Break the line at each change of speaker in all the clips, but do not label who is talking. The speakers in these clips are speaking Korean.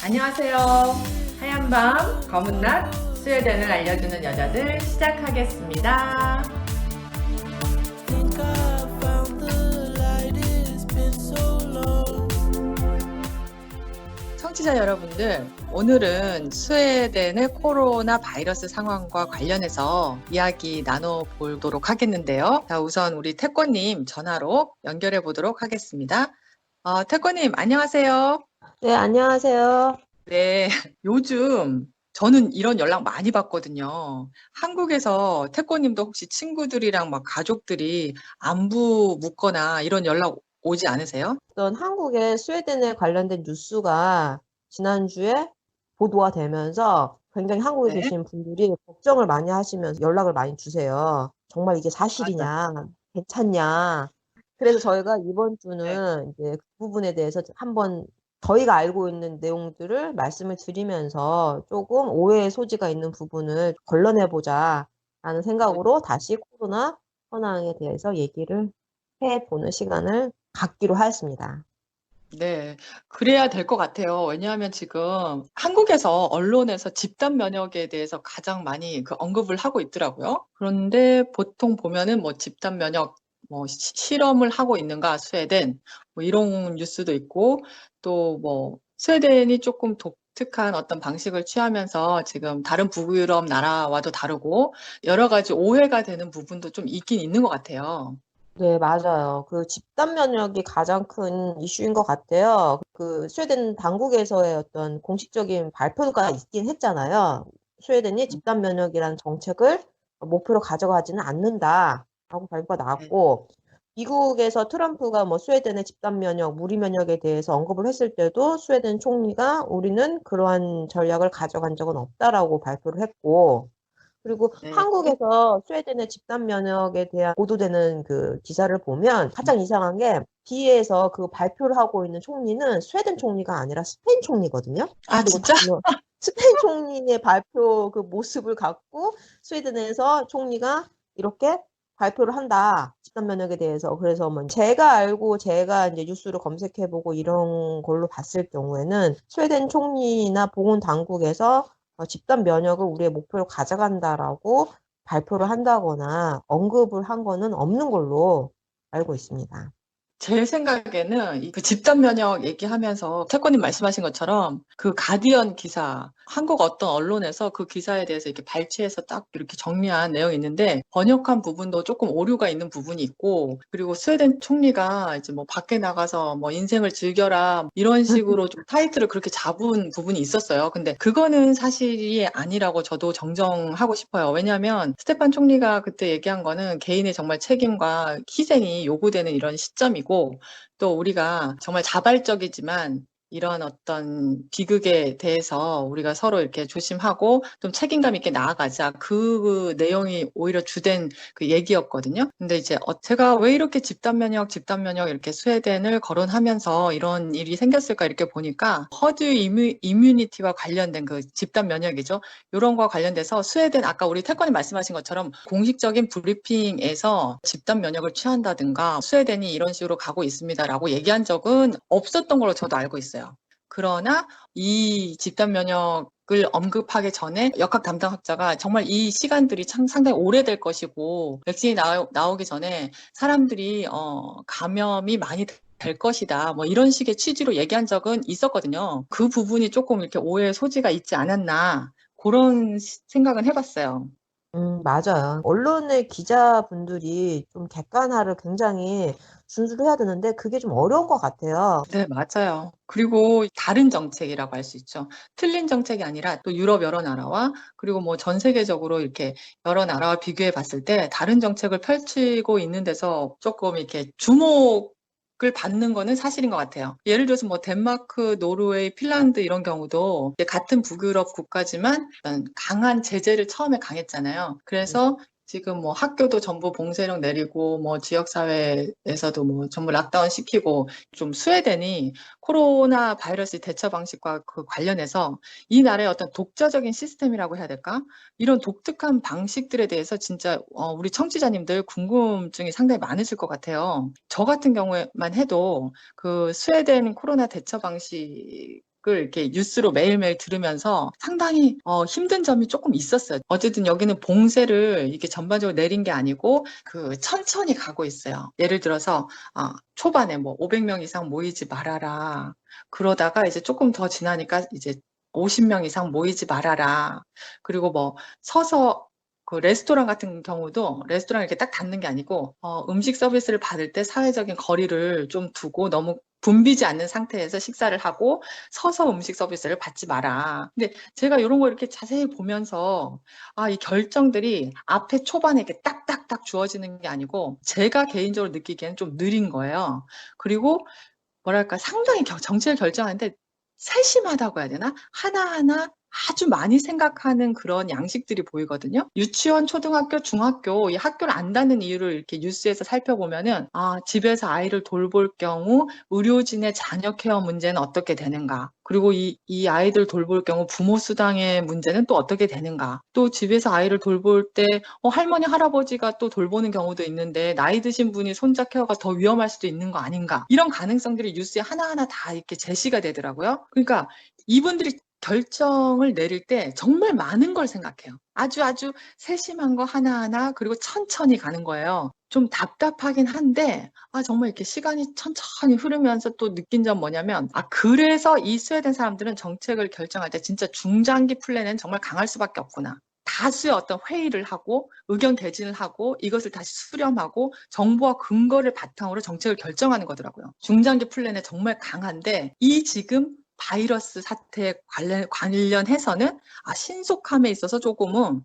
안녕하세요. 하얀 밤, 검은 낮, 스웨덴을 알려주는 여자들 시작하겠습니다.
Think I found the light. It's been so long.
청취자 여러분들, 오늘은 스웨덴의 코로나 바이러스 상황과 관련해서 이야기 나눠보도록 하겠는데요. 자, 우선 우리 태권님 전화로 연결해 보도록 하겠습니다. 태권님, 안녕하세요.
네, 안녕하세요.
네, 요즘 저는 이런 연락 많이 받거든요. 한국에서 태권님도 혹시 친구들이랑 막 가족들이 안부 묻거나 이런 연락 오지 않으세요?
어떤 한국의 스웨덴에 관련된 뉴스가 지난주에 보도가 되면서 굉장히 한국에
네,
계신 분들이 걱정을 많이 하시면서 연락을 많이 주세요. 정말 이게
맞아.
사실이냐, 괜찮냐. 그래서 저희가 이번
네.
주는 이제 그 부분에 대해서 한번 저희가 알고 있는 내용들을 말씀을 드리면서 조금 오해의 소지가 있는 부분을 걸러내보자라는 생각으로 다시 코로나 현황에 대해서 얘기를 해보는 시간을 갖기로 하였습니다.
네, 그래야 될 것 같아요. 왜냐하면 지금 한국에서 언론에서 집단 면역에 대해서 가장 많이 그 언급을 하고 있더라고요. 그런데 보통 보면은 뭐 집단 면역 뭐 실험을 하고 있는가 스웨덴 뭐 이런 뉴스도 있고 또 뭐 스웨덴이 조금 독특한 어떤 방식을 취하면서 지금 다른 북유럽 나라와도 다르고 여러 가지 오해가 되는 부분도 좀 있긴 있는 것 같아요.
네, 맞아요. 그 집단 면역이 가장 큰 이슈인 것 같아요. 그 스웨덴 당국에서의 어떤 공식적인 발표가 있긴 했잖아요. 스웨덴이 집단 면역이라는 정책을 목표로 가져가지는 않는다라고 발표가
네.
나왔고, 미국에서 트럼프가 뭐 스웨덴의 집단 면역, 무리 면역에 대해서 언급을 했을 때도 스웨덴 총리가 우리는 그러한 전략을 가져간 적은 없다라고 발표를 했고, 그리고
네.
한국에서 스웨덴의 집단 면역에 대한 보도되는 그 기사를 보면 가장 이상한 게 뒤에서 그 발표를 하고 있는 총리는 스웨덴 총리가 아니라 스페인 총리거든요.
아,
그리고
진짜?
스페인 총리의 발표 그 모습을 갖고 스웨덴에서 총리가 이렇게 발표를 한다. 집단 면역에 대해서. 그래서 뭐 제가 이제 뉴스를 검색해보고 이런 걸로 봤을 경우에는 스웨덴 총리나 보건 당국에서 집단 면역을 우리의 목표로 가져간다라고 발표를 한다거나 언급을 한 거는 없는 걸로 알고 있습니다.
제 생각에는 그 집단 면역 얘기하면서 태권님 말씀하신 것처럼 그 가디언 기사, 한국 어떤 언론에서 그 기사에 대해서 이렇게 발췌해서 딱 이렇게 정리한 내용이 있는데 번역한 부분도 조금 오류가 있는 부분이 있고 그리고 스웨덴 총리가 이제 뭐 밖에 나가서 뭐 인생을 즐겨라 이런 식으로 좀 타이틀을 그렇게 잡은 부분이 있었어요. 근데 그거는 사실이 아니라고 저도 정정하고 싶어요. 왜냐하면 스테판 총리가 그때 얘기한 거는 개인의 정말 책임과 희생이 요구되는 이런 시점이고 또 우리가 정말 자발적이지만 이런 어떤 비극에 대해서 우리가 서로 이렇게 조심하고 좀 책임감 있게 나아가자. 그 내용이 오히려 주된 그 얘기였거든요. 근데 이제 제가 왜 이렇게 집단 면역 이렇게 스웨덴을 거론하면서 이런 일이 생겼을까 이렇게 보니까 허드 이뮤니티와 관련된 그 집단 면역이죠. 이런 거와 관련돼서 스웨덴 아까 우리 태권이 말씀하신 것처럼 공식적인 브리핑에서 집단 면역을 취한다든가 스웨덴이 이런 식으로 가고 있습니다라고 얘기한 적은 없었던 걸로 저도 알고 있어요. 그러나 이 집단 면역을 언급하기 전에 역학 담당학자가 정말 이 시간들이 상당히 오래될 것이고 백신이 나오기 전에 사람들이 감염이 많이 될 것이다. 뭐 이런 식의 취지로 얘기한 적은 있었거든요. 그 부분이 조금 이렇게 오해의 소지가 있지 않았나 그런 생각은 해봤어요.
맞아요. 언론의 기자분들이 좀 객관화를 굉장히 준수를 해야 되는데 그게 좀 어려운 것 같아요.
네, 맞아요. 그리고 다른 정책이라고 할 수 있죠. 틀린 정책이 아니라 또 유럽 여러 나라와 그리고 뭐 전 세계적으로 이렇게 여러 나라와 비교해 봤을 때 다른 정책을 펼치고 있는 데서 조금 이렇게 주목을 받는 거는 사실인 것 같아요. 예를 들어서 뭐 덴마크, 노르웨이, 핀란드 이런 경우도 이제 같은 북유럽 국가지만 어떤 강한 제재를 처음에 강했잖아요. 그래서 지금 뭐 학교도 전부 봉쇄령 내리고 뭐 지역사회에서도 뭐 전부 락다운 시키고 좀 스웨덴이 코로나 바이러스 대처 방식과 그 관련해서 이 나라의 어떤 독자적인 시스템이라고 해야 될까? 이런 독특한 방식들에 대해서 진짜 우리 청취자님들 궁금증이 상당히 많으실 것 같아요. 저 같은 경우에만 해도 그 스웨덴 코로나 대처 방식 이렇게 뉴스로 매일매일 들으면서 상당히 힘든 점이 조금 있었어요. 어쨌든 여기는 봉쇄를 이게 전반적으로 내린 게 아니고 천천히 가고 있어요. 예를 들어서 초반에 뭐 500명 이상 모이지 말아라. 그러다가 이제 조금 더 지나니까 이제 50명 이상 모이지 말아라. 그리고 뭐 서서 그 레스토랑 같은 경우도 레스토랑 이렇게 딱 닫는 게 아니고 음식 서비스를 받을 때 사회적인 거리를 좀 두고 너무 붐비지 않는 상태에서 식사를 하고 서서 음식 서비스를 받지 마라. 근데 제가 이런 거 이렇게 자세히 보면서 이 결정들이 앞에 초반에 이렇게 딱딱딱 주어지는 게 아니고 제가 개인적으로 느끼기에는 좀 느린 거예요. 그리고 뭐랄까 상당히 정책을 결정하는데 세심하다고 해야 되나? 하나하나 아주 많이 생각하는 그런 양식들이 보이거든요. 유치원, 초등학교, 중학교, 이 학교를 안 다는 이유를 이렇게 뉴스에서 살펴보면은, 집에서 아이를 돌볼 경우 의료진의 자녀 케어 문제는 어떻게 되는가? 그리고 이 아이들 돌볼 경우 부모 수당의 문제는 또 어떻게 되는가? 또 집에서 아이를 돌볼 때, 할머니, 할아버지가 또 돌보는 경우도 있는데, 나이 드신 분이 손자 케어가 더 위험할 수도 있는 거 아닌가? 이런 가능성들이 뉴스에 하나하나 다 이렇게 제시가 되더라고요. 그러니까 이분들이 결정을 내릴 때 정말 많은 걸 생각해요. 아주 세심한 거 하나하나 그리고 천천히 가는 거예요. 좀 답답하긴 한데 정말 이렇게 시간이 천천히 흐르면서 또 느낀 점 뭐냐면 그래서 이 스웨덴 사람들은 정책을 결정할 때 진짜 중장기 플랜은 정말 강할 수밖에 없구나. 다수의 어떤 회의를 하고 의견 개진을 하고 이것을 다시 수렴하고 정보와 근거를 바탕으로 정책을 결정하는 거더라고요. 중장기 플랜에 정말 강한데 이 지금 바이러스 사태에 관련해서는 신속함에 있어서 조금은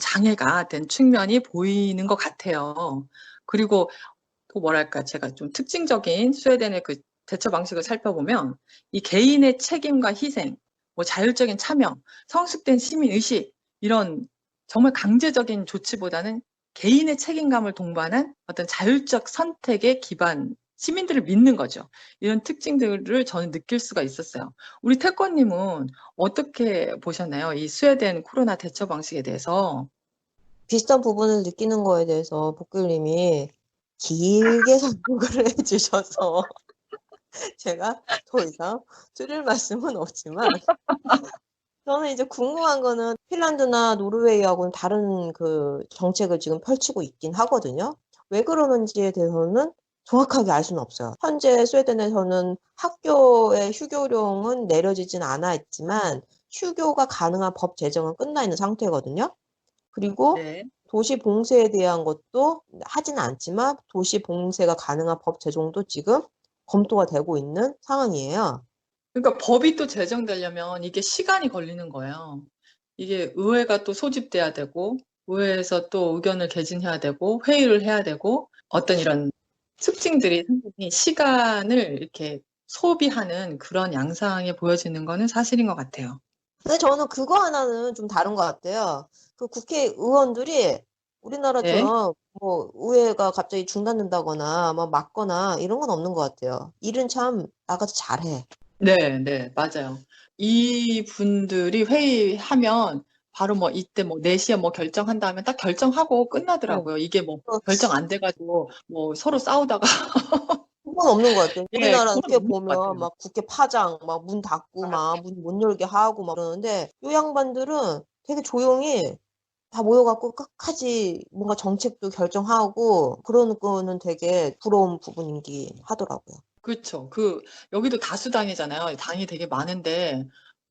장애가 된 측면이 보이는 것 같아요. 그리고 또 뭐랄까 제가 좀 특징적인 스웨덴의 그 대처 방식을 살펴보면 이 개인의 책임과 희생, 뭐 자율적인 참여, 성숙된 시민 의식 이런 정말 강제적인 조치보다는 개인의 책임감을 동반한 어떤 자율적 선택의 기반, 시민들을 믿는 거죠. 이런 특징들을 저는 느낄 수가 있었어요. 우리 태권님은 어떻게 보셨나요? 이 스웨덴 코로나 대처 방식에 대해서.
비슷한 부분을 느끼는 거에 대해서 복글님이 길게 설명을 해주셔서 제가 더 이상 드릴 말씀은 없지만 저는 이제 궁금한 거는 핀란드나 노르웨이하고는 다른 그 정책을 지금 펼치고 있긴 하거든요. 왜 그러는지에 대해서는 정확하게 알 수는 없어요. 현재 스웨덴에서는 학교의 휴교령은 내려지진 않아 있지만 휴교가 가능한 법 제정은 끝나 있는 상태거든요. 그리고
네.
도시 봉쇄에 대한 것도 하지는 않지만 도시 봉쇄가 가능한 법 제정도 지금 검토가 되고 있는 상황이에요.
그러니까 법이 또 제정되려면 이게 시간이 걸리는 거예요. 이게 의회가 또 소집돼야 되고 의회에서 또 의견을 개진해야 되고 회의를 해야 되고 어떤 이런 특징들이 상당히 시간을 이렇게 소비하는 그런 양상이 보여지는 거는 사실인 것 같아요.
근데 저는 그거 하나는 좀 다른 것 같아요. 그 국회의원들이 우리나라처럼 뭐 의회가 갑자기 중단된다거나 막 막거나 이런 건 없는 것 같아요. 일은 참 나가서 잘해.
네, 맞아요. 이 분들이 회의하면 바로 뭐 이때 뭐 4시에 뭐 결정한다 하면 딱 결정하고 끝나더라고요. 이게 뭐 결정 안 돼가지고 뭐 서로 싸우다가
그건 없는 것 같아요.
예,
우리나라
그건
국회
없는 것
보면
같아요.
막 국회 파장 막 문 닫고 막 문 못 열게 하고 막 그러는데 요 양반들은 되게 조용히 다 모여갖고 끝까지 뭔가 정책도 결정하고 그러는 거는 되게 부러운 부분이긴 하더라고요.
그렇죠. 여기도 다수당이잖아요. 당이 되게 많은데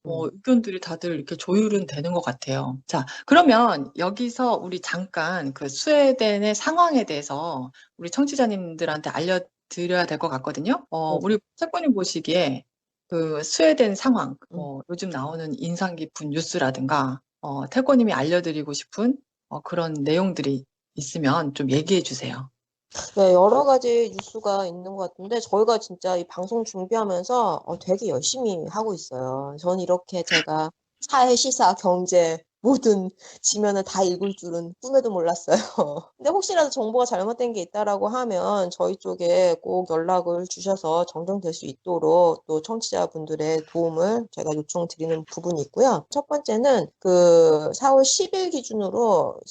의견들이 다들 이렇게 조율은 되는 것 같아요. 자, 그러면 여기서 우리 잠깐 그 스웨덴의 상황에 대해서 우리 청취자님들한테 알려드려야 될 것 같거든요. 우리 채권님 보시기에 그 스웨덴 상황, 요즘 나오는 인상 깊은 뉴스라든가, 태권님이 알려드리고 싶은 그런 내용들이 있으면 좀 얘기해 주세요.
네, 여러 가지 뉴스가 있는 것 같은데 저희가 진짜 이 방송 준비하면서 되게 열심히 하고 있어요. 저는 이렇게 제가 사회, 시사, 경제 모든 지면을 다 읽을 줄은 꿈에도 몰랐어요. 근데 혹시라도 정보가 잘못된 게 있다라고 하면 저희 쪽에 꼭 연락을 주셔서 정정될 수 있도록 또 청취자분들의 도움을 제가 요청드리는 부분이 있고요. 첫 번째는 그 4월 10일 기준으로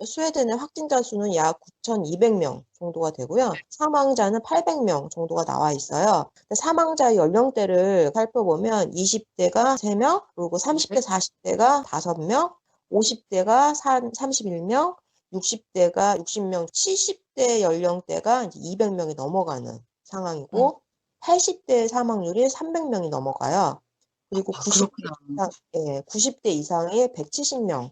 스웨덴의 확진자 수는 약 9,200명 정도가 되고요. 사망자는 800명 정도가 나와 있어요. 근데 사망자 연령대를 살펴보면 20대가 3명, 그리고 30대, 40대가 5명, 50대가 31명, 60대가 60명, 70대 연령대가 이제 200명이 넘어가는 상황이고, 80대 사망률이 300명이 넘어가요. 그리고
아,
90대
그렇구나.
예, 90대 이상이 170명.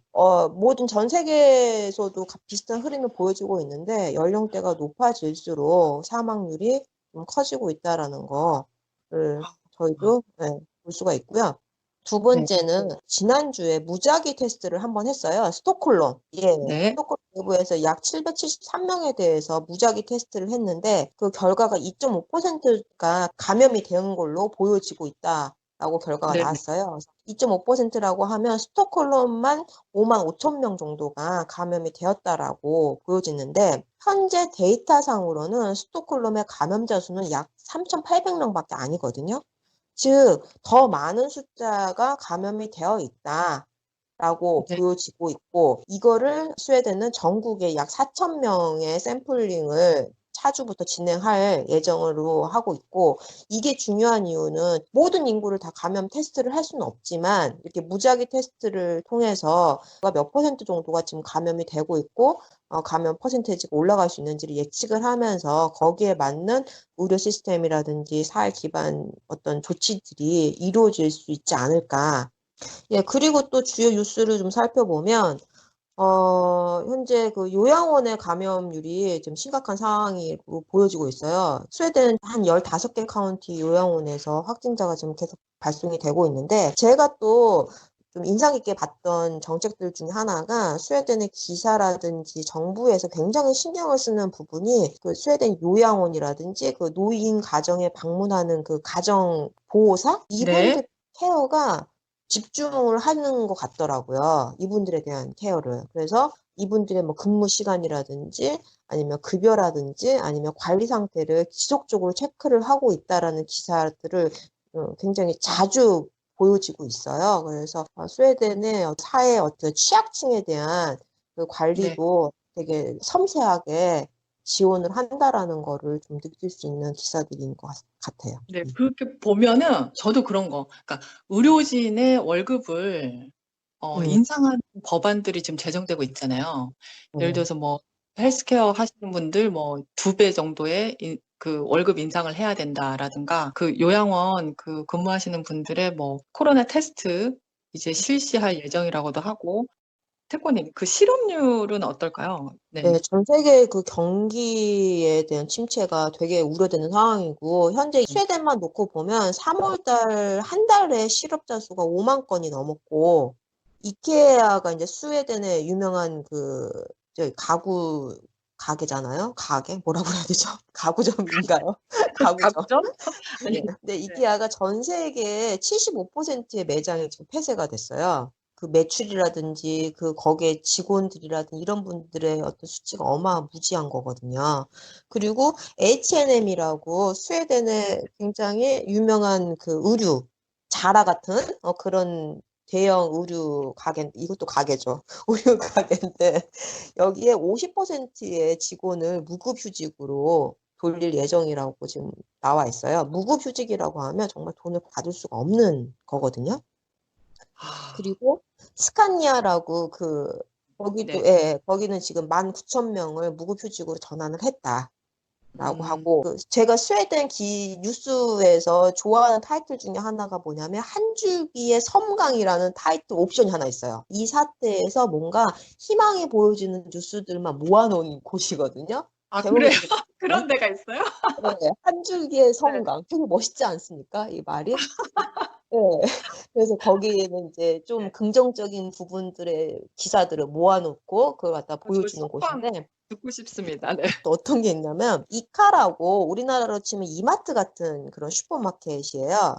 모든 전 세계에서도 비슷한 흐름을 보여주고 있는데 연령대가 높아질수록 사망률이 좀 커지고 있다라는 거를 저희도 볼 수가 있고요. 두
네.
번째는 지난주에 무작위 테스트를 한번 했어요. 스톡홀름. 예,
네.
스톡홀름 내부에서 약 773명에 대해서 무작위 테스트를 했는데 그 결과가 2.5%가 감염이 된 걸로 보여지고 있다. 라고 결과가
네.
나왔어요. 2.5%라고 하면 스톡홀름만 5만 5천 명 정도가 감염이 되었다라고 보여지는데 현재 데이터상으로는 스톡홀름의 감염자 수는 약 3,800명밖에 아니거든요. 즉, 더 많은 숫자가 감염이 되어 있다라고
네.
보여지고 있고 이거를 스웨덴은 전국에 약 4천 명의 샘플링을 차주부터 진행할 예정으로 하고 있고 이게 중요한 이유는 모든 인구를 다 감염 테스트를 할 수는 없지만 이렇게 무작위 테스트를 통해서 몇 퍼센트 정도가 지금 감염이 되고 있고 감염 퍼센테이지가 올라갈 수 있는지를 예측을 하면서 거기에 맞는 의료 시스템이라든지 사회 기반 어떤 조치들이 이루어질 수 있지 않을까. 예, 그리고 또 주요 뉴스를 좀 살펴보면 현재 그 요양원의 감염률이 좀 심각한 상황이 보여지고 있어요. 스웨덴 한 15개 카운티 요양원에서 확진자가 지금 계속 발생이 되고 있는데, 제가 또 좀 인상 깊게 봤던 정책들 중에 하나가 스웨덴의 기사라든지 정부에서 굉장히 신경을 쓰는 부분이 그 스웨덴 요양원이라든지 그 노인 가정에 방문하는 그 가정 보호사?
네.
이분들 케어가 집중을 하는 것 같더라고요. 이분들에 대한 케어를. 그래서 이분들의 뭐 근무 시간이라든지 아니면 급여라든지 아니면 관리 상태를 지속적으로 체크를 하고 있다라는 기사들을 굉장히 자주 보여지고 있어요. 그래서 스웨덴의 사회 어떤 취약층에 대한 그
네.
관리도 되게 섬세하게 지원을 한다라는 거를 좀 느낄 수 있는 기사들인 것 같아요.
네, 그렇게 보면은 저도 그런 거. 그러니까 의료진의 월급을 인상하는 법안들이 지금 제정되고 있잖아요. 예를 들어서 뭐 헬스케어 하시는 분들 뭐 2배 정도의 그 월급 인상을 해야 된다라든가 그 요양원 그 근무하시는 분들의 뭐 코로나 테스트 이제 실시할 예정이라고도 하고 태권님 그 실업률은 어떨까요? 네.
네, 전 세계 그 경기에 대한 침체가 되게 우려되는 상황이고, 현재 스웨덴만 놓고 보면 3월 달, 한 달에 실업자 수가 5만 건이 넘었고, 이케아가 이제 스웨덴의 유명한 가구, 가게잖아요? 가게? 뭐라고 해야 되죠? 가구점인가요? 가구점.
가구점?
네. 근데 이케아가 전 세계의 75%의 매장이 지금 폐쇄가 됐어요. 그 매출이라든지 거기에 직원들이라든지 이런 분들의 어떤 수치가 어마무지한 거거든요. 그리고 H&M이라고 스웨덴의 굉장히 유명한 그 의류, 자라 같은 그런 대형 의류 가게, 이것도 가게죠. 의류 가게인데 여기에 50%의 직원을 무급휴직으로 돌릴 예정이라고 지금 나와 있어요. 무급휴직이라고 하면 정말 돈을 받을 수가 없는 거거든요. 그리고 스카니아라고 거기도
네.
거기는 지금 19,000명을 무급휴직으로 전환을 했다라고
음.
하고 제가 스웨덴 뉴스에서 좋아하는 타이틀 중에 하나가 뭐냐면 한 줄기의 섬광이라는 타이틀 옵션이 하나 있어요. 이 사태에서 뭔가 희망이 보여지는 뉴스들만 모아놓은 곳이거든요.
아,
제목이
그래요?
되게
그런 데가 있어요?
네, 한 줄기의
네.
섬광. 되게 멋있지 않습니까? 이 말이? 네. 그래서 거기에는 이제 좀
네.
긍정적인 부분들의 기사들을 모아놓고 그걸 갖다
저
보여주는
속방
곳인데
듣고 싶습니다. 네.
또 어떤 게 있냐면 이카라고 우리나라로 치면 이마트 같은 그런 슈퍼마켓이에요.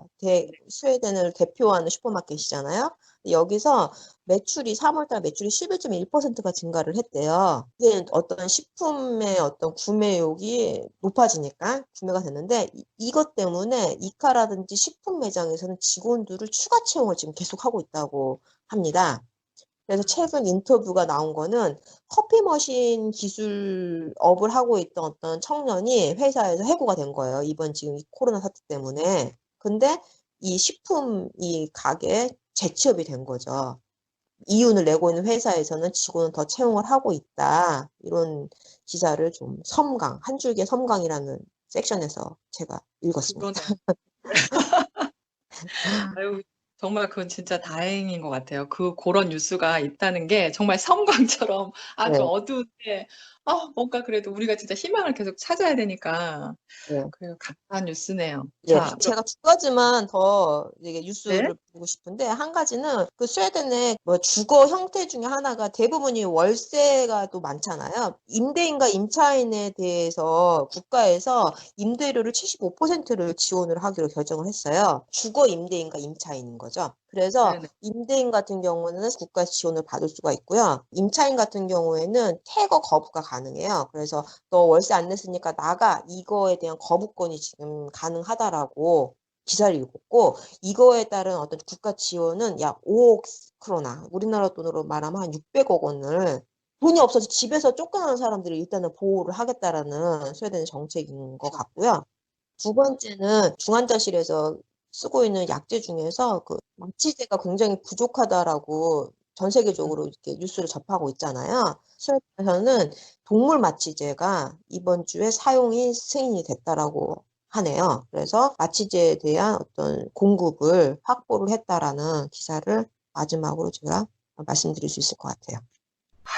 스웨덴을 대표하는 슈퍼마켓이잖아요. 여기서 3월달 매출이 11.1%가 증가를 했대요. 이게 어떤 식품의 어떤 구매욕이 높아지니까 구매가 됐는데 이것 때문에 이카라든지 식품 매장에서는 직원들을 추가 채용을 지금 계속하고 있다고 합니다. 그래서 최근 인터뷰가 나온 거는 커피 머신 기술업을 하고 있던 어떤 청년이 회사에서 해고가 된 거예요. 이번 지금 이 코로나 사태 때문에. 근데 이 식품 이 가게에 재취업이 된 거죠. 이윤을 내고 있는 회사에서는 직원을 더 채용을 하고 있다. 이런 기사를 좀 한 줄기의 섬광이라는 섹션에서 제가 읽었습니다.
그러네. 아유, 정말 그건 진짜 다행인 것 같아요. 그런 뉴스가 있다는 게 정말 섬광처럼 아주
네,
어두운데, 뭔가 그래도 우리가 진짜 희망을 계속 찾아야 되니까,
네.
감사한 뉴스네요.
예,
자,
제가 두 가지만 더 이게
네?
뉴스를 보고 싶은데, 한 가지는 그 스웨덴의 뭐 주거 형태 중에 하나가 대부분이 월세가 또 많잖아요. 임대인과 임차인에 대해서 국가에서 임대료를 75%를 지원을 하기로 결정을 했어요. 주거 임대인과 임차인인 거죠. 그래서
네네.
임대인 같은 경우는 국가에서 지원을 받을 수가 있고요. 임차인 같은 경우에는 퇴거 거부가 가능해요. 그래서 너 월세 안 냈으니까 나가, 이거에 대한 거부권이 지금 가능하다라고 기사를 읽었고, 이거에 따른 어떤 국가 지원은 약 5억 크로나, 우리나라 돈으로 말하면 한 600억 원을 돈이 없어서 집에서 쫓겨나는 사람들을 일단은 보호를 하겠다라는 스웨덴의 정책인 것 같고요. 두 번째는 중환자실에서 쓰고 있는 약제 중에서 그 마취제가 굉장히 부족하다라고 전 세계적으로 이렇게 뉴스를 접하고 있잖아요. 스웨덴에서는 동물 마취제가 이번 주에 사용이 승인이 됐다라고 하네요. 그래서 마취제에 대한 어떤 공급을 확보를 했다라는 기사를 마지막으로 제가 말씀드릴 수 있을 것 같아요.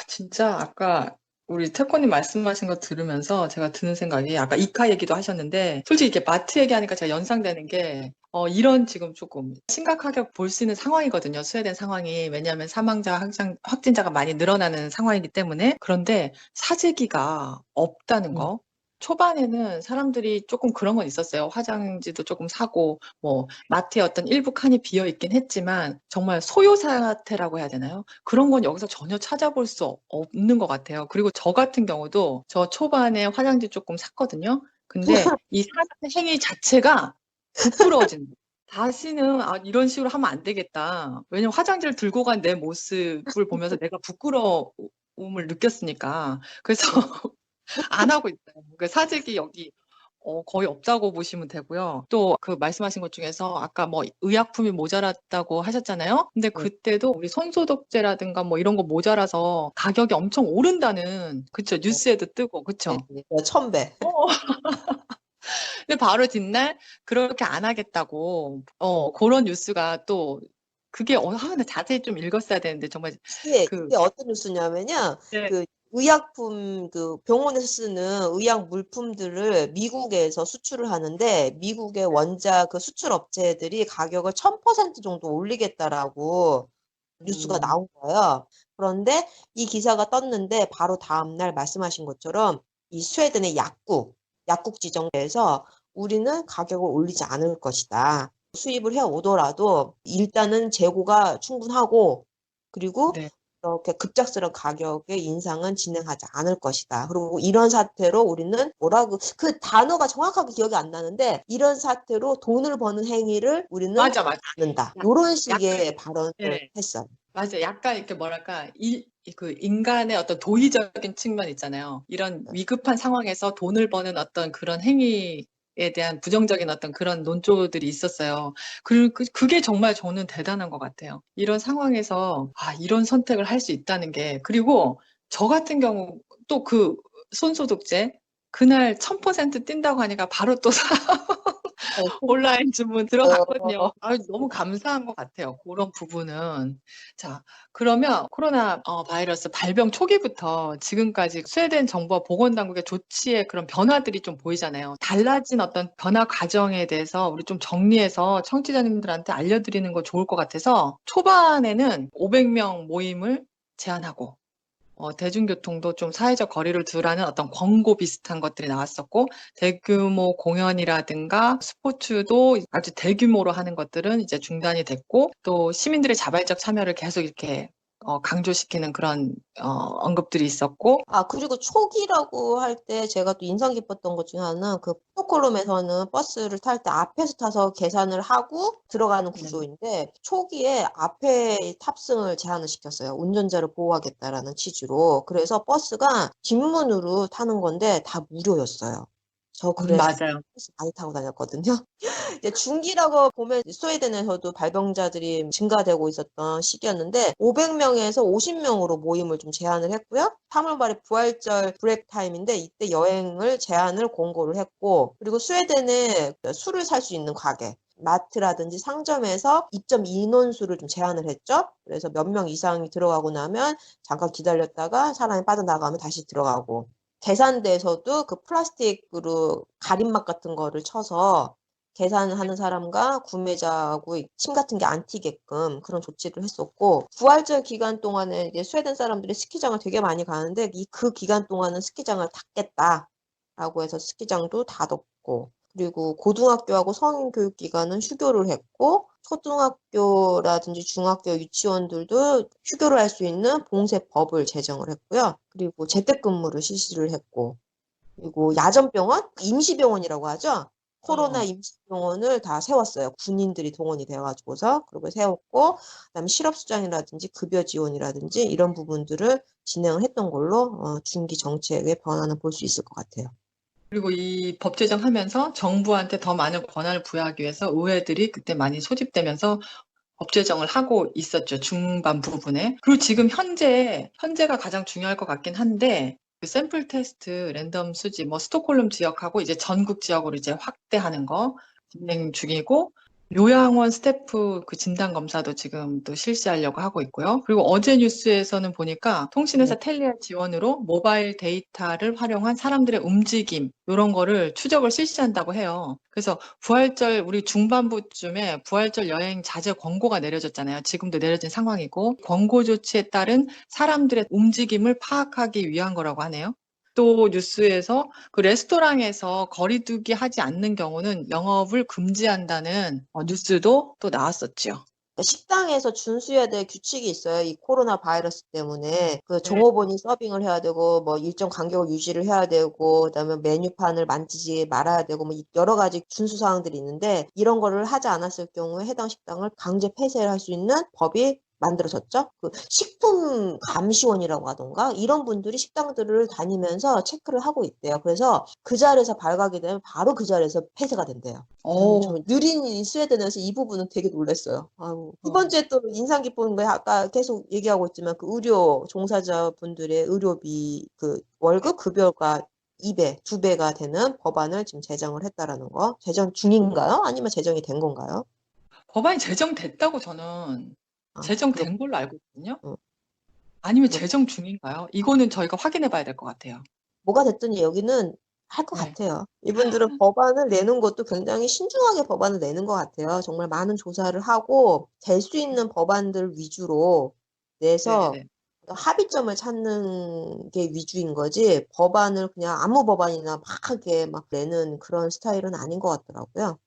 진짜 아까 우리 태권님 말씀하신 거 들으면서 제가 드는 생각이 아까 이카 얘기도 하셨는데 솔직히 이렇게 마트 얘기하니까 제가 연상되는 게 이런 지금 조금 심각하게 볼 수 있는 상황이거든요. 스웨덴 상황이. 왜냐하면 사망자, 확진자가 많이 늘어나는 상황이기 때문에. 그런데 사재기가 없다는 거. 초반에는 사람들이 조금 그런 건 있었어요. 화장지도 조금 사고, 뭐, 마트에 어떤 일부 칸이 비어 있긴 했지만, 정말 소요 사태라고 해야 되나요? 그런 건 여기서 전혀 찾아볼 수 없는 것 같아요. 그리고 저 같은 경우도 저 초반에 화장지 조금 샀거든요. 근데 이 사는 행위 자체가 부끄러워진다. 다시는 이런 식으로 하면 안 되겠다. 왜냐면 화장지를 들고 간 내 모습을 보면서 내가 부끄러움을 느꼈으니까. 그래서 안 하고 있어요. 그 사재기 여기 거의 없다고 보시면 되고요. 또 그 말씀하신 것 중에서 아까 뭐 의약품이 모자랐다고 하셨잖아요. 근데
네,
그때도 우리 손소독제라든가 뭐 이런 거 모자라서 가격이 엄청 오른다는, 그쵸?
네,
뉴스에도 뜨고, 그쵸?
네, 1000배.
어, 근데 바로 뒷날 그렇게 안 하겠다고, 그런 뉴스가 또, 그게, 근데 자세히 좀 읽었어야 되는데, 정말, 그,
그게 어떤 뉴스냐면요.
네.
그 의약품, 그 병원에서 쓰는 의약 물품들을 미국에서 수출을 하는데, 미국의 원자 그 수출 업체들이 가격을 1000% 정도 올리겠다라고 뉴스가
음,
나온 거예요. 그런데 이 기사가 떴는데 바로 다음날 말씀하신 것처럼 이 스웨덴의 약국 지정에서 우리는 가격을 올리지 않을 것이다. 수입을 해 오더라도 일단은 재고가 충분하고, 그리고
네.
이렇게 급작스러운 가격의 인상은 진행하지 않을 것이다. 그리고 이런 사태로 우리는 뭐라고 그 단어가 정확하게 기억이 안 나는데, 이런 사태로 돈을 버는 행위를 우리는 하지
맞아, 맞아.
않는다. 이런
약간,
식의 발언을
예.
했어요.
맞아요. 약간 이렇게 뭐랄까, 그 인간의 어떤 도의적인 측면 있잖아요. 이런 위급한 상황에서 돈을 버는 어떤 그런 행위에 대한 부정적인 어떤 그런 논조들이 있었어요. 그게 정말 저는 대단한 것 같아요. 이런 상황에서, 이런 선택을 할 수 있다는 게. 그리고 저 같은 경우 또 그 손소독제, 그날 1000% 뛴다고 하니까 바로 또 온라인 주문 들어갔거든요. 너무 감사한 것 같아요. 그런 부분은. 자, 그러면 코로나 바이러스 발병 초기부터 지금까지 스웨덴 정부와 보건당국의 조치에 그런 변화들이 좀 보이잖아요. 달라진 어떤 변화 과정에 대해서 우리 좀 정리해서 청취자님들한테 알려드리는 거 좋을 것 같아서 초반에는 500명 모임을 제한하고 대중교통도 좀 사회적 거리를 두라는 어떤 권고 비슷한 것들이 나왔었고, 대규모 공연이라든가 스포츠도 아주 대규모로 하는 것들은 이제 중단이 됐고, 또 시민들의 자발적 참여를 계속 이렇게 강조시키는 그런 언급들이 있었고,
그리고 초기라고 할 때 제가 또 인상 깊었던 것 중에 하나는 그 스톡홀름에서는 버스를 탈 때 앞에서 타서 계산을 하고 들어가는
네.
구조인데 초기에 앞에 탑승을 제한을 시켰어요. 운전자를 보호하겠다라는 취지로. 그래서 버스가 뒷문으로 타는 건데 다 무료였어요. 저 그래서
맞아요.
버스 많이 타고 다녔거든요. 이제 중기라고 보면 스웨덴에서도 발병자들이 증가되고 있었던 시기였는데 500명에서 50명으로 모임을 좀 제한을 했고요. 3월 말에 부활절 브레이크 타임인데 이때 여행을 제한을 공고를 했고 그리고 스웨덴에 술을 살 수 있는 가게 마트라든지 상점에서 입점 인원수를 좀 제한을 했죠. 그래서 몇 명 이상이 들어가고 나면 잠깐 기다렸다가 사람이 빠져나가면 다시 들어가고 계산대에서도 그 플라스틱으로 가림막 같은 거를 쳐서 계산하는 사람과 구매자하고 침 같은 게 안 튀게끔 그런 조치를 했었고 부활절 기간 동안에 이제 스웨덴 사람들이 스키장을 되게 많이 가는데 그 기간 동안은 스키장을 닫겠다라고 해서 스키장도 닫았고 그리고 고등학교하고 성인교육 기관은 휴교를 했고 초등학교라든지 중학교 유치원들도 휴교를 할 수 있는 봉쇄법을 제정을 했고요. 그리고 재택근무를 실시를 했고 그리고 야전병원, 임시병원이라고 하죠. 코로나 임시병원을 다 세웠어요. 군인들이 동원이 되어가지고서 그리고 세웠고 그다음에 실업수당이라든지 급여 지원이라든지 이런 부분들을 진행을 했던 걸로 중기 정책의 변화는 볼 수 있을 것 같아요.
그리고 이 법 제정하면서 정부한테 더 많은 권한을 부여하기 위해서 의회들이 그때 많이 소집되면서 법 제정을 하고 있었죠. 중반 부분에. 그리고 지금 현재가 가장 중요할 것 같긴 한데 그 샘플 테스트 랜덤 수집, 뭐 스톡홀름 지역하고 이제 전국 지역으로 이제 확대하는 거 진행 중이고 요양원 스태프 그 진단 검사도 지금 또 실시하려고 하고 있고요. 그리고 어제 뉴스에서는 보니까 통신회사 텔리아 지원으로 모바일 데이터를 활용한 사람들의 움직임 이런 거를 추적을 실시한다고 해요. 그래서 부활절 우리 중반부쯤에 부활절 여행 자제 권고가 내려졌잖아요. 지금도 내려진 상황이고 권고 조치에 따른 사람들의 움직임을 파악하기 위한 거라고 하네요. 또 뉴스에서 그 레스토랑에서 거리두기 하지 않는 경우는 영업을 금지한다는 뉴스도 또 나왔었죠.
식당에서 준수해야 될 규칙이 있어요. 이 코로나 바이러스 때문에 그 종업원이 서빙을 해야 되고 뭐 일정 간격을 유지를 해야 되고 그다음에 메뉴판을 만지지 말아야 되고 뭐 여러 가지 준수 사항들이 있는데 이런 거를 하지 않았을 경우에 해당 식당을 강제 폐쇄를 할 수 있는 법이 만들어졌죠. 그 식품감시원이라고 하던가 이런 분들이 식당들을 다니면서 체크를 하고 있대요. 그래서 그 자리에서 발각이 되면 바로 그 자리에서 폐쇄가 된대요. 저 느린 이 스웨덴에서 이 부분은 되게 놀랐어요. 두 번째 또 인상 깊은 게 아까 계속 얘기하고 있지만 그 의료 종사자분들의 의료비 그 월급 급여가 2배, 2배가 되는 법안을 지금 제정을 했다라는 거. 제정 중인가요? 아니면 제정이 된 건가요?
법안이 제정됐다고 저는 제정된 걸로 알고 있거든요.
어.
아니면 제정 중인가요? 이거는 저희가 확인해 봐야 될 것 같아요.
뭐가 됐든 여기는 할 것
네.
같아요. 이분들은 법안을 내는 것도 굉장히 신중하게 법안을 내는 것 같아요. 정말 많은 조사를 하고 될 수 있는 법안들 위주로 내서
네네네.
합의점을 찾는 게 위주인 거지 법안을 그냥 아무 법안이나 막 하게 막 내는 그런 스타일은 아닌 것 같더라고요.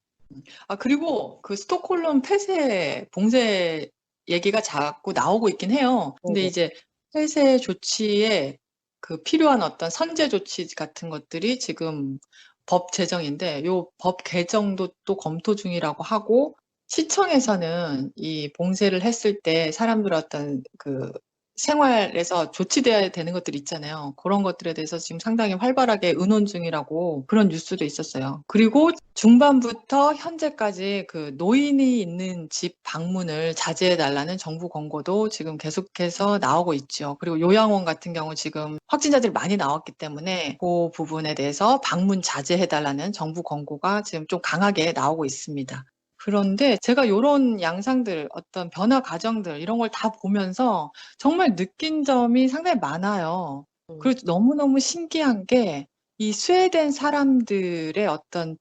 그리고 그 스톡홀름 폐쇄, 봉쇄 얘기가 자꾸 나오고 있긴 해요. 근데
네네.
이제 폐쇄 조치에 그 필요한 어떤 선제 조치 같은 것들이 지금 법 제정인데 요 법 개정도 또 검토 중이라고 하고 시청에서는 이 봉쇄를 했을 때 사람들 어떤 그 생활에서 조치돼야 되는 것들 있잖아요. 그런 것들에 대해서 지금 상당히 활발하게 의논 중이라고 그런 뉴스도 있었어요. 그리고 중반부터 현재까지 그 노인이 있는 집 방문을 자제해달라는 정부 권고도 지금 계속해서 나오고 있죠. 그리고 요양원 같은 경우 지금 확진자들이 많이 나왔기 때문에 그 부분에 대해서 방문 자제해달라는 정부 권고가 지금 좀 강하게 나오고 있습니다. 그런데 제가 이런 양상들, 어떤 변화 과정들 이런 걸 다 보면서 정말 느낀 점이 상당히 많아요. 그리고 너무너무 신기한 게 이 스웨덴 사람들의 어떤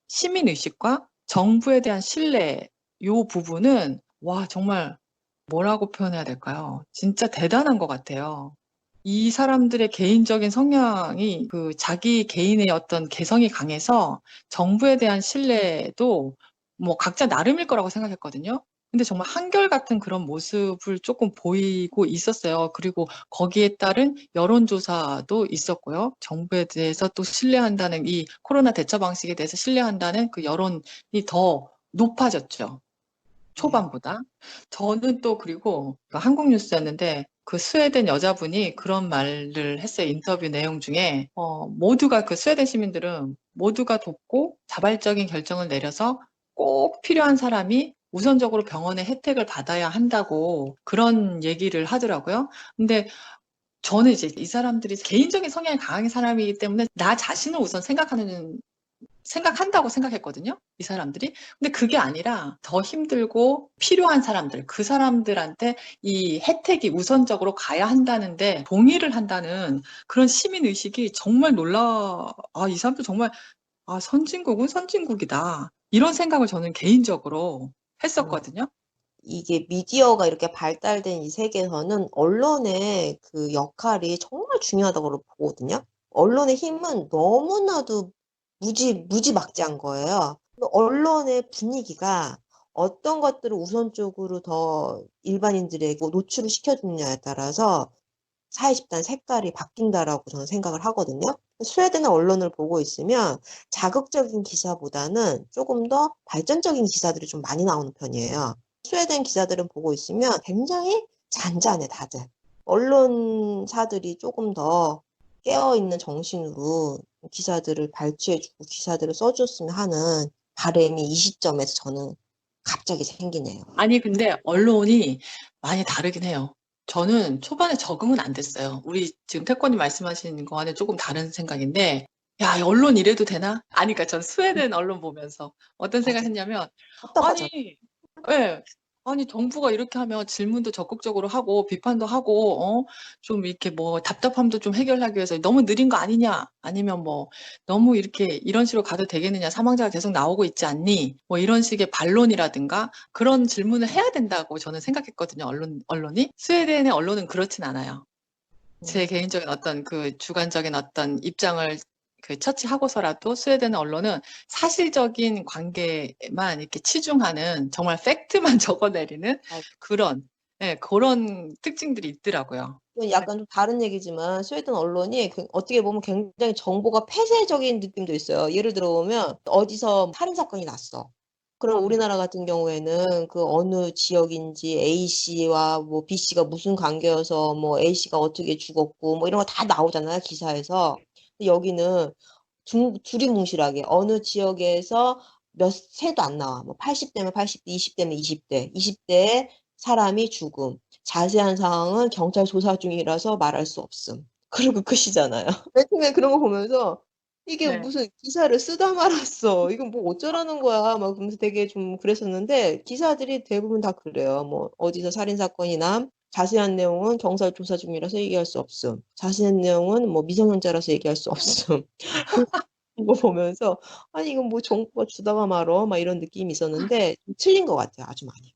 시민의식과 정부에 대한 신뢰, 요 부분은 와, 정말 뭐라고 표현해야 될까요? 진짜 대단한 것 같아요. 이 사람들의 개인적인 성향이 그 자기 개인의 어떤 개성이 강해서 정부에 대한 신뢰도 뭐 각자 나름일 거라고 생각했거든요. 근데 정말 한결같은 그런 모습을 조금 보이고 있었어요. 그리고 거기에 따른 여론조사도 있었고요. 정부에 대해서 또 신뢰한다는 이 코로나 대처 방식에 대해서 신뢰한다는 그 여론이 더 높아졌죠. 초반보다. 저는 또 그리고 그 한국 뉴스였는데 그 스웨덴 여자분이 그런 말을 했어요. 인터뷰 내용 중에 모두가 그 스웨덴 시민들은 모두가 돕고 자발적인 결정을 내려서 꼭 필요한 사람이 우선적으로 병원의 혜택을 받아야 한다고 그런 얘기를 하더라고요. 근데 저는 이제 이 사람들이 개인적인 성향이 강한 사람이기 때문에 나 자신을 우선 생각한다고 생각했거든요. 이 사람들이. 근데 그게 아니라 더 힘들고 필요한 사람들, 그 사람들한테 이 혜택이 우선적으로 가야 한다는데 동의를 한다는 그런 시민의식이 정말 이 사람들 정말, 선진국은 선진국이다. 이런 생각을 저는 개인적으로 했었거든요.
이게 미디어가 이렇게 발달된 이 세계에서는 언론의 그 역할이 정말 중요하다고 보거든요. 언론의 힘은 너무나도 무지막지한 거예요. 언론의 분위기가 어떤 것들을 우선적으로 더 일반인들에게 노출을 시켜주느냐에 따라서 사회 집단 색깔이 바뀐다라고 저는 생각을 하거든요. 스웨덴의 언론을 보고 있으면 자극적인 기사보다는 조금 더 발전적인 기사들이 좀 많이 나오는 편이에요. 스웨덴 기사들은 보고 있으면 굉장히 잔잔해, 다들. 언론사들이 조금 더 깨어있는 정신으로 기사들을 발췌해주고 기사들을 써줬으면 하는 바람이 이 시점에서 저는 갑자기 생기네요.
아니, 근데 언론이 많이 다르긴 해요. 저는 초반에 적응은 안 됐어요. 우리 지금 태권이 말씀하시는 거와는 조금 다른 생각인데, 야, 언론 이래도 되나? 아니, 그러니까 전 스웨덴 언론 보면서 어떤 생각 했냐면,
답답하죠.
예. 아니, 정부가 이렇게 하면 질문도 적극적으로 하고, 비판도 하고, 좀 이렇게 뭐 답답함도 좀 해결하기 위해서 너무 느린 거 아니냐? 아니면 뭐 너무 이런 식으로 가도 되겠느냐? 사망자가 계속 나오고 있지 않니? 뭐 이런 식의 반론이라든가 그런 질문을 해야 된다고 저는 생각했거든요. 언론이. 스웨덴의 언론은 그렇진 않아요. 제 개인적인 어떤 그 주관적인 어떤 입장을 처치하고서라도 스웨덴 언론은 사실적인 관계만 이렇게 치중하는 정말 팩트만 적어내리는 그런 특징들이 있더라고요.
이건 약간 좀 다른 얘기지만 스웨덴 언론이 어떻게 보면 굉장히 정보가 폐쇄적인 느낌도 있어요. 예를 들어 보면 어디서 살인 사건이 났어. 그럼 우리나라 같은 경우에는 그 어느 지역인지 A씨와 뭐 B씨가 무슨 관계여서 뭐 A씨가 어떻게 죽었고 뭐 이런 거 다 나오잖아요, 기사에서. 여기는 두리뭉실하게 어느 지역에서 몇 세도 안 나와. 뭐 80대면 80대, 20대면 20대에 사람이 죽음. 자세한 상황은 경찰 조사 중이라서 말할 수 없음. 그리고 끝이잖아요. 맨 처음에 그런 거 보면서 이게
네.
무슨 기사를 쓰다 말았어. 이건 뭐 어쩌라는 거야. 막 그러면서 되게 좀 그랬었는데 기사들이 대부분 다 그래요. 뭐 어디서 살인 사건이 남. 자세한 내용은 경찰 조사 중이라서 얘기할 수 없음. 자세한 내용은 뭐 미성년자라서 얘기할 수 없음. 이거 보면서 아니 이건 뭐 정부가 주다가 말어 막 이런 느낌이 있었는데 좀 틀린 것 같아요. 아주 많이.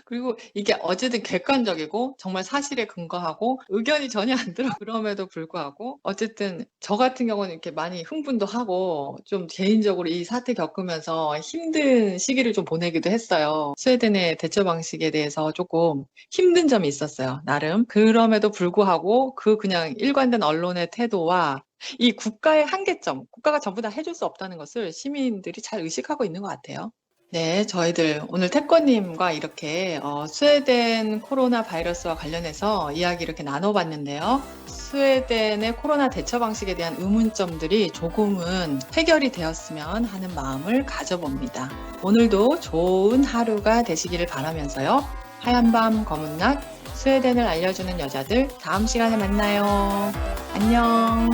그리고 이게 어쨌든 객관적이고 정말 사실에 근거하고 의견이 전혀 안 들어. 그럼에도 불구하고 어쨌든 저 같은 경우는 이렇게 많이 흥분도 하고 좀 개인적으로 이 사태 겪으면서 힘든 시기를 좀 보내기도 했어요. 스웨덴의 대처 방식에 대해서 조금 힘든 점이 있었어요. 나름. 그럼에도 불구하고 그냥 일관된 언론의 태도와 이 국가의 한계점, 국가가 전부 다 해줄 수 없다는 것을 시민들이 잘 의식하고 있는 것 같아요. 네, 저희들 오늘 태권님과 이렇게 스웨덴 코로나 바이러스와 관련해서 이야기 이렇게 나눠봤는데요. 스웨덴의 코로나 대처 방식에 대한 의문점들이 조금은 해결이 되었으면 하는 마음을 가져봅니다. 오늘도 좋은 하루가 되시기를 바라면서요. 하얀 밤 검은 낮 스웨덴을 알려주는 여자들 다음 시간에 만나요. 안녕.